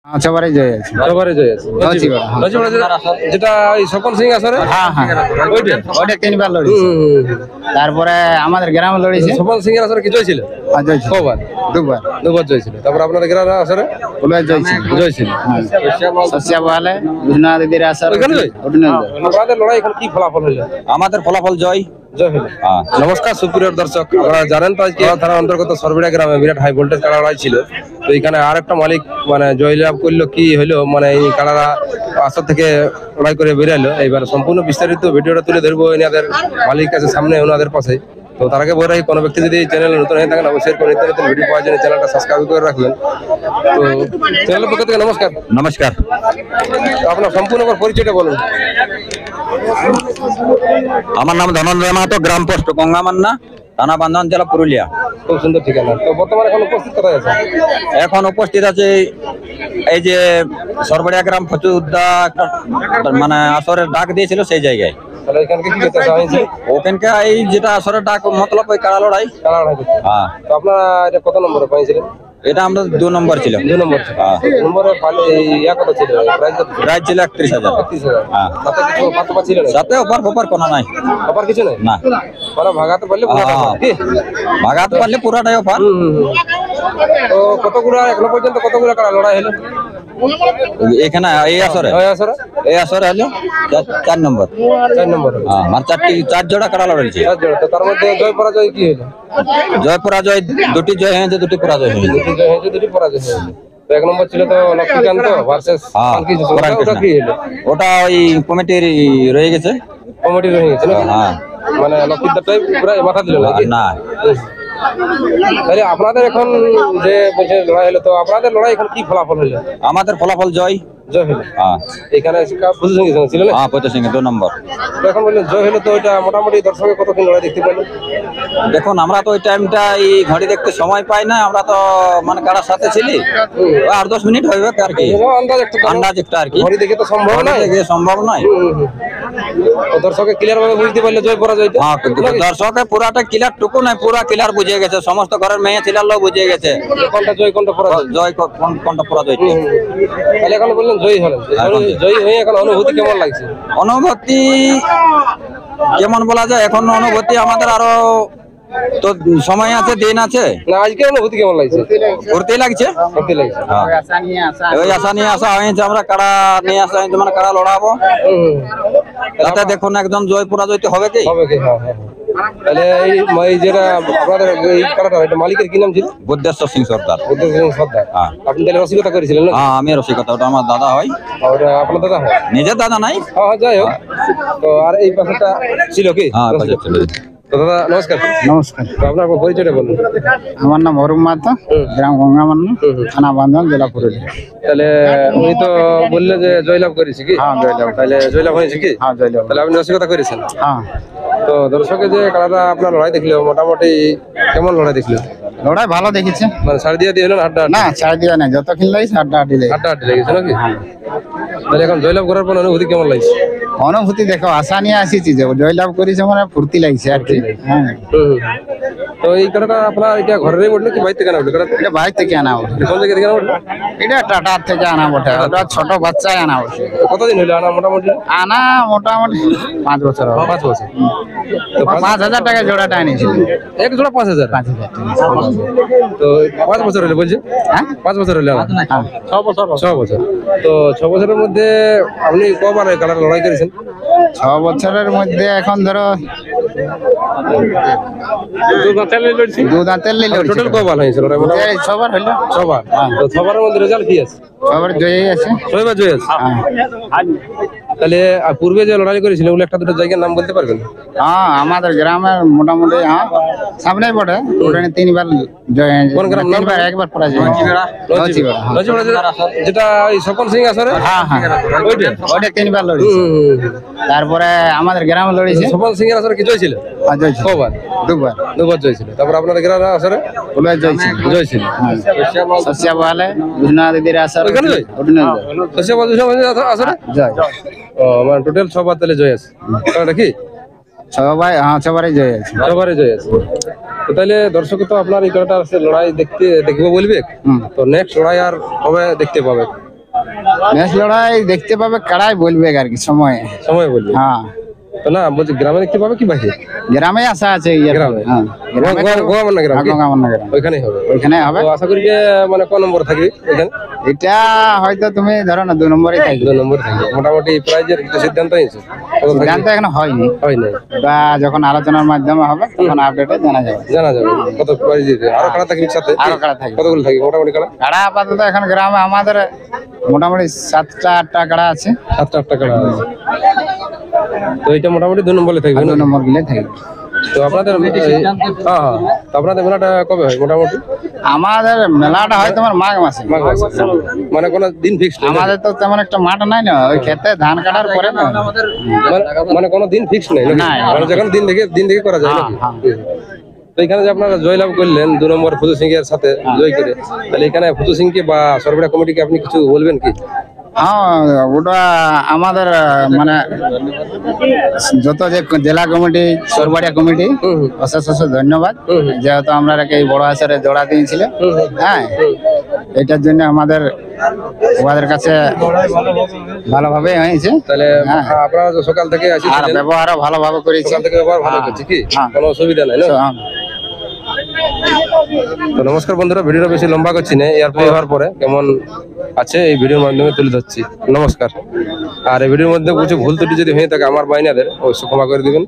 সবারই জয় আছে। সবারই জয় আছে। যেটা ওই স্বপন সিং আসরে হ্যাঁ হ্যাঁ ওইটা তিনবার লড়েছে। তারপরে আমাদের গ্রামে লড়েছে। স্বপন সিং এর আসরে কি জয় ছিল? কবার? দুবার জয় ছিল। তারপর আপনাদের গ্রামের আসরে ওটা জয় ছিল। জয় ছিল। সস্যা বলে বিষ্ণু দিদির আসর ওইখানে জয়। আপনাদের লড়াই এখন কি ফলাফল হলো? আমাদের ফলাফল জয়। নমস্কার সুপ্রিয় দর্শক, আপনারা জানেন তো আজকে থানার অন্তর্গত সরবেড়া গ্রামে বিরাট হাই ভোল্টেজ কাড়া লড়াই ছিল। তো এখানে আরেকটা মালিক মানে জয়লাভ করলো, কি হলো মানে এই কাড়ারা আসর থেকে লড়াই করে বেরালো। এইবার সম্পূর্ণ বিস্তারিত ভিডিওটা তুলে ধরবো এনাদের মালিক আছে সামনে, ওনাদের পাশে। তো তার আগে বলে রাখি, কোনো ব্যক্তি যদি চ্যানেলে নতুন হয়ে থাকেন অবশ্যই নিত্য নতুন ভিডিও পাওয়ার জন্য চ্যানেলটা সাবস্ক্রাইব করে রাখবেন। তো চ্যানেলের পক্ষ থেকে নমস্কার। নমস্কার। আপনার সম্পূর্ণ পরিচয়টা বলুন। আমার নাম ধনঞ্জয় মাহাতো, গ্রাম পোস্ট গঙ্গামান্না, থানা বান্ধন, জেলা পুরুলিয়া। খুব সুন্দর ঠিকানা। তো বর্তমানে এখন উপস্থিত কোথায় আছে? এখন উপস্থিত আছে এই যে সরবড়িয়া গ্রাম ফচুদ্দা মানে আসরের ডাক দিয়েছিল সেই জায়গায়। তাহলে এখানকে কি করতে হয়েছে? ওখানকে এই যেটা আসরের ডাক মতলব ওই কাড়া লড়াই। হ্যাঁ। তো আপনারা এটা কত নম্বরে পাইছিলেন? এটা আমরা 2 নম্বর ছিল। 2 নম্বর। নম্বরে কত ছিল? প্রাইজ ছিল 31,000। 31,000। হ্যাঁ। সাথে কিছু পাতপা ছিল না? সাথে অফার কোনো নাই। অফার কিছু নাই? না। মানে ভাগাতে পারলে পুরোটা কি? ভাগাতে পারলে পুরোটাই অফার। তো কতগুলো এখনো পর্যন্ত কতগুলো কাড়া লড়াই হলো এখানে এই আসরে? এই আসরে হলো 4 নম্বর। 4 নম্বর। আমার 4 জোড়া কাড়া লড়াইছে। 4 জোড়া। তো তার মধ্যে জয় পরাজয় কি হলো? জয় পরাজয় দুটি জয় হয়েছে, দুটি পরাজয় হয়েছে। দুটি জয় হয়েছে, দুটি পরাজয় হয়েছে। তো 1 নম্বর ছিল তো লক্ষ্মীকান্ত ভার্সেস ওটা কি হলো? ওটা ওই কমিটির রয়ে গেছে। কমিটি রয়ে গেছে না? হ্যাঁ। মানে লক্ষ্মীদারটাই পুরো মাথা দিল নাকি? না। তাহলে আপনাদের এখন যে বলছে লড়াই হলো, তো আপনাদের লড়াই এখন কি ফলাফল হলো? আমাদের ফলাফল জয়। জয় হলো। হ্যাঁ। এখানে ছিল না? হ্যাঁ, পঁচিশ 2 নম্বর। তো এখন বললেন জয় হলো, তো এটা মোটামুটি দর্শকের কতক্ষণ লড়াই দেখতে পেলেন? দেখুন, আমরা তো ওই টাইমটা এই ঘড়ি দেখতে সময় পাই না, আমরা তো মানে কারার সাথে ছিলি। 8-10 মিনিট হইবে আর কি, আন্দাজ একটা আর কি। ঘড়ি দেখে তো সম্ভব নয়। সম্ভব নয়। তো দর্শকে ক্লিয়ার ভাবে বুঝতে পারলে জয় পরাজয়। হ্যাঁ, দর্শকে পুরাটা ক্লিয়ার টুকু নাই, পুরা ক্লিয়ার বুঝে গেছে। সমস্ত ঘরের মেয়ে ছেলের লোক বুঝে গেছে কোনটা জয় কোনটা পরাজয়। জয় কোনটা পরাজয়। তাহলে এখন বললেন জয়ী হলেন। জয়ী হয়ে এখন অনুভূতি কেমন লাগছে? অনুভূতি কেমন বলা যায়, এখন অনুভূতি আমাদের আরো তো সময় আছে, দিন আছে না। আজকে অনুভূতি কেমন লাগছে? ফুর্তি লাগছে। ওই আশা নিয়ে আসা হয়েছে, আমরা কাড়া নিয়ে আসা হয়েছে, মানে কাড়া লড়াবো। তাতে দেখুন একদম জয় পরাজয় হবে কি? তাহলে এই যেটা আপনাদের এই কাড়াটা, এটা মালিকের কি নাম ছিল? বুদ্ধেশ্বর সিং সর্দার। বুদ্ধেশ্বর সিং সর্দার। আপনি তাহলে রসিকতা করেছিলেন না? হ্যাঁ, আমি রসিকতা। ওটা আমার দাদা হয়। ওটা আপনার দাদা হয়? নিজের দাদা নাই। হ্যাঁ, যাই হোক। তো আর এই পাশেটা ছিল কি? হ্যাঁ, তো দাদা নমস্কার। নমস্কার। তো আপনার পরিচয়টা বলুন। আমার নাম অরুণ মাহাতো, গ্রাম গঙ্গামান্না, থানা বান্ধন, জেলা পুরুলিয়া। তাহলে উনি তো বললে যে জয়লাভ করেছি কি? হ্যাঁ, জয়লাভ। তাহলে জয়লাভ হয়েছে কি? হ্যাঁ, জয়লাভ। তাহলে আপনি রসিকতা করেছেন? হ্যাঁ। তো দর্শকে যে কাড়াটা আপনার লড়াই দেখলো, মোটামুটি কেমন লড়াই দেখলো? লড়াই ভালো দেখেছে। মানে ছাড় দিয়ে হলেন হাড্ডা? না, ছাড় দিয়া নাই, যত খেল লাগছে হাড্ডাহাড্ডি লেগেছে। হাড্ডাহাড্ডি লেগেছে নাকি? তাহলে এখন জয়লাভ করার পর অনুভূতি কেমন লাগছে? অনুভূতি দেখো, আশা নিয়ে আসিছি যে জয়লাভ করেছে, মানে ফুর্তি লাগছে আর কি। হ্যাঁ। তো এই কাড়াটা আপনার এটা ঘরেরই বললো কি বাইরে থেকে আনা বললো? এটা বাইরে থেকে আনা বটে। কোন জায়গা থেকে আনা বললো? এটা টাটার থেকে আনা বটে। ওটা ছোট বাচ্চায় আনা বটে। কতদিন হলো আনা মোটামুটি? আনা মোটামুটি 5 বছর হবে। 5 বছর। তো 5,000 টাকা জোড়াটা এনেছিল। এক জোড়া 5,000? 5,000 টাকা। তো 5 বছর হলো বলছে? হ্যাঁ, 5 বছর হলো। 6 বছর। 6 বছর। তো 6 বছরের মধ্যে আপনি কবার কাড়ার লড়াই করেছেন? 6 বছরের মধ্যে এখন ধরো 2 দাঁতের লড়ছি। টোটাল কবার হয়েছে লড়াই? এই 6 বার হলো। 6 বার। তো 6 বারের মধ্যে রেজাল্ট কি আছে? 6 বার জয়ী আছে। 6 বার জয় আছে। তাহলে পূর্বে যে লড়াই করেছিলেন ওগুলো একটা দুটো জায়গার নাম বলতে পারবেন? হ্যাঁ, আমাদের গ্রামের মোটামুটি সামনে পড়ে। ওখানে 3 বার জয় হয়েছে। কোন গ্রাম? 3 বার, একবার পরাজয় হয়েছে। যেটা ওই স্বপন সিং আসরে? হ্যাঁ হ্যাঁ, ওইটা 3 বার লড়েছে। তারপরে আমাদের গ্রামে লড়েছে। স্বপন সিং এর আসরে কি জয় ছিল? জয় ছিল। কবার? 2 বার। 2 বার জয় ছিল। তারপর আপনাদের গ্রামের আসরে? ওটা জয় ছিল। জয় ছিল। সস্যা বলে বিষ্ণু দিদির আসর। ওইখানে জয়? সস্যা বলে আসরে জয়। ও মানে টোটাল 6 বার তাহলে জয় আছে। কারণটা কি? 6 বার। হ্যাঁ, 6 বারই জয় আছে। 6 বারে জয় আছে। তো তাহলে দর্শক তো আপনার এই খেলাটা লড়াই দেখবো বলবে। তো নেক্সট লড়াই আর কবে দেখতে পাবে? ম্যাচ লড়াই দেখতে পাবে কাড়াই বলবে আর কি সময়ে। সময় বলবে। হ্যাঁ তো না বলছি গ্রামে দেখতে পাবে কি বাইরে? গ্রামে আসা আছে গ্রামে? হ্যাঁ গ্রামে গোয়ামান্না গ্রাম কি? গঙ্গামান্না গ্রাম ওইখানেই হবে। ওইখানে হবে। তো আশা করি যে মানে কোন নম্বর থাকবে এখানে? এটা হয়তো তুমি ধরো না 2 নম্বরে থাকবে। 2 নম্বর থাকবে। মোটামুটি প্রাইজের কিছু সিদ্ধান্ত নিয়েছে? কত থাকবে? সিদ্ধান্ত এখনো হয়নি, হয় নাই। বা যখন আলোচনার মাধ্যমে হবে তখন আপডেটে জানা যাবে। জানা যাবে কত প্রাইজ দিতে। আরো কাড়া থাকবে সাথে? আরো কাড়া থাকবে। কতগুলো থাকবে মোটামুটি কাড়া? কাড়া আপাতত এখন গ্রামে আমাদের মোটামুটি 7টা 8টা কাড়া আছে। 7টা 8টা কাড়া আছে। তো এটা মোটামুটি 2 নম্বরে থাকবে না? 2 নম্বর গিলে থাকবে। তো আপনাদের হ্যাঁ তো আপনাদের মেলাটা কবে হয় মোটামুটি? আমাদের মেলাটা হয় তোমার মাঘ মাসে। মাঘ মাসে। মানে কোনো দিন ফিক্সড নেই? আমাদের তো তেমন একটা মাঠ নাই না, ওই ক্ষেতে ধান কাটার পরে না। মানে কোনো দিন ফিক্সড নেই নাকি? নাই। মানে যখন দিন দেখে করা যায় নাকি? হ্যাঁ। তো এখানে যে আপনারা জয়লাভ করলেন 2 নম্বর ফুতু সিং এর সাথে জয় করে, তাহলে এখানে ফুতু সিংকে বা সরবড়া কমিটিকে আপনি কিছু বলবেন কি? হ্যাঁ ওটা আমাদের মানে যত যে জেলা কমিটি সরবাড়িয়া কমিটি অশেষ অশেষ ধন্যবাদ, যেহেতু আমরা এই বড় আসারে জোড়া দিয়েছিল। হ্যাঁ এটার জন্য আমাদের ওদের কাছে ভালোভাবে হয়েছে। তাহলে হ্যাঁ। আপনারা তো সকাল থেকে আর আসিছিলেন, ব্যবহারও ভালোভাবে করেছি। সকাল থেকে ব্যবহার ভালো করছে কি? হ্যাঁ। কোনো অসুবিধা নাই না? হ্যাঁ। তো নমস্কার বন্ধুরা, ভিডিওটা বেশি লম্বা করছি না, এর হওয়ার পরে কেমন আছে এই ভিডিওর মাধ্যমে তুলে ধরছি। নমস্কার। আর এই ভিডিওর মধ্যে কিছু ভুল ত্রুটি যদি হয়ে থাকে আমার বাইনাদের অবশ্যই ক্ষমা করে দিবেন।